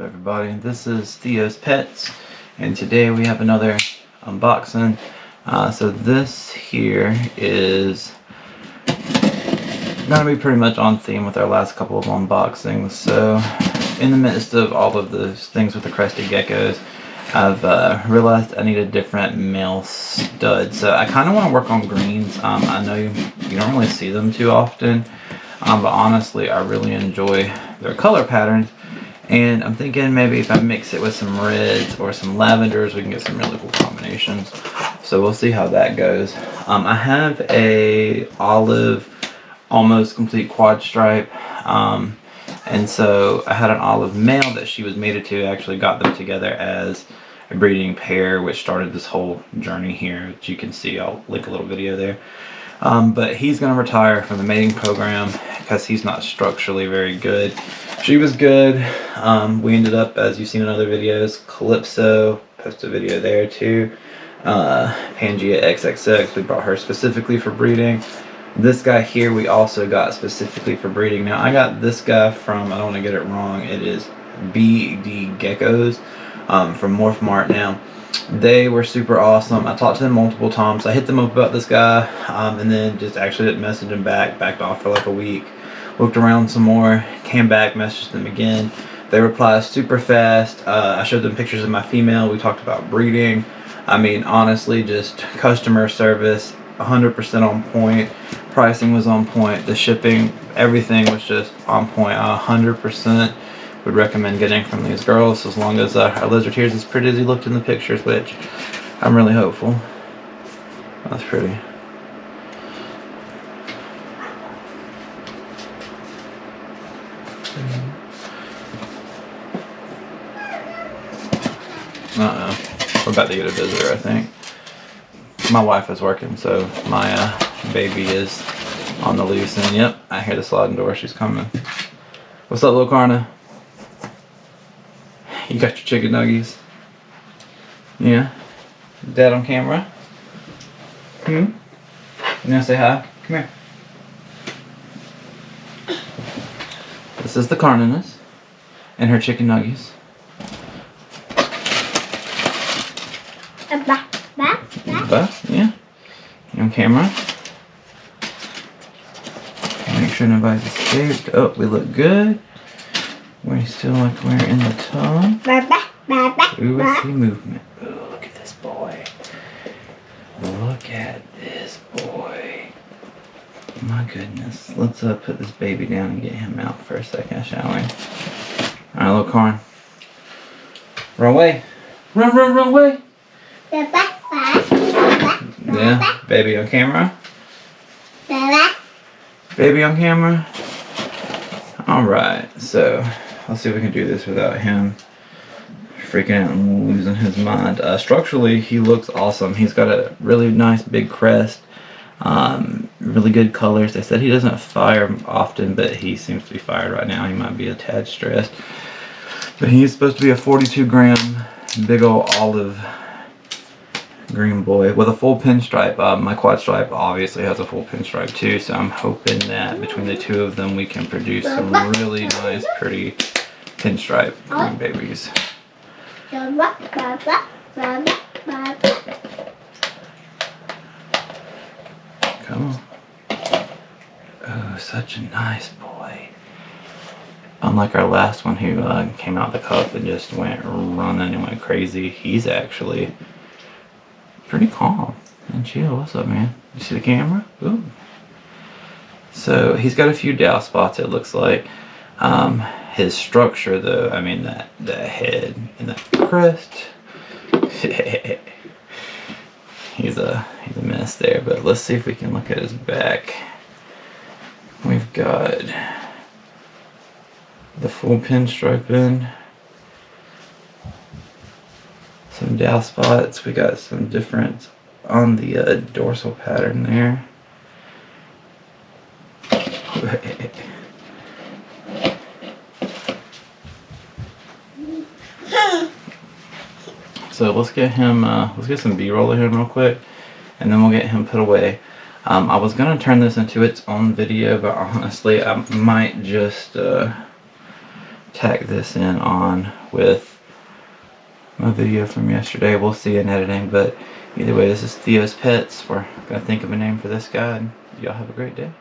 everybody? This is Theo's Pets, and today we have another unboxing. So this here is gonna be pretty much on theme with our last couple of unboxings. So in the midst of all of those things with the crested geckos, I've realized I need a different male stud. So I kind of want to work on greens. I know you don't really see them too often, but honestly I really enjoy their color patterns. And I'm thinking maybe if I mix it with some reds or some lavenders, we can get some really cool combinations. So we'll see how that goes. I have a olive, almost complete quad stripe. And so I had an olive male that she was mated to. I actually got them together as a breeding pair, which started this whole journey here, which you can see. I'll link a little video there. But he's going to retire from the mating program because he's not structurally very good. She was good. We ended up, as you've seen in other videos, Calypso, post a video there too. Pangea XXX, we brought her specifically for breeding. This guy here we also got specifically for breeding. Now I got this guy from, I don't want to get it wrong, it is Bd.Geckos from morphmarket. Now they were super awesome. I talked to them multiple times. I hit them up about this guy and then just actually didn't message him back, backed off for like a week. Looked around some more, came back, messaged them again. They replied super fast. I showed them pictures of my female. We talked about breeding. I mean, honestly, just customer service 100% on point. Pricing was on point. The shipping, everything was just on point. 100% would recommend getting from these girls, as long as our lizard here is as pretty as he looked in the pictures, which I'm really hopeful. That's pretty. We're about to get a visitor, I think. My wife is working, so my baby is on the loose, and yep, I hear the sliding door. She's coming. What's up, little Carna? You got your chicken nuggies? Yeah? Dad on camera? You wanna say hi? Come here. This is the Carniness and her chicken nuggies. Yeah. You on camera? Make sure nobody's escaped. Oh, we look good. We're still like we're in the tub. Ooh, I see movement. Ooh, look at this boy. Look at this boy. My goodness. Let's put this baby down and get him out for a second, shall we? Alright, little Corn. Run away. Run away. Yeah, baby on camera. Baby on camera. Alright, so let's see if we can do this without him freaking out and losing his mind. Structurally, he looks awesome. He's got a really nice big crest. Really good colors. They said he doesn't fire often, but he seems to be fired right now. He might be a tad stressed. But he's supposed to be a 42-gram big old olive green boy with a full pinstripe. My quad stripe obviously has a full pinstripe too, so I'm hoping that between the two of them we can produce some really nice, pretty pinstripe green babies. Come on. Oh, such a nice boy. Unlike our last one who came out the cup and just went running and went crazy, he's actually pretty calm and chill. What's up, man? You see the camera? Ooh. So he's got a few dow spots, it looks like. His structure though, I mean that head and that crest. he's a mess there, but let's see if we can look at his back. We've got the full pinstriping. Some dow spots. We got some difference on the dorsal pattern there. So let's get him. Let's get some B-roll of him real quick, and then we'll get him put away. I was gonna turn this into its own video, but honestly, I might just tack this in on with my video from yesterday. We'll see in editing, but either way, this is Theo's Pets. We're gonna think of a name for this guy, and y'all have a great day.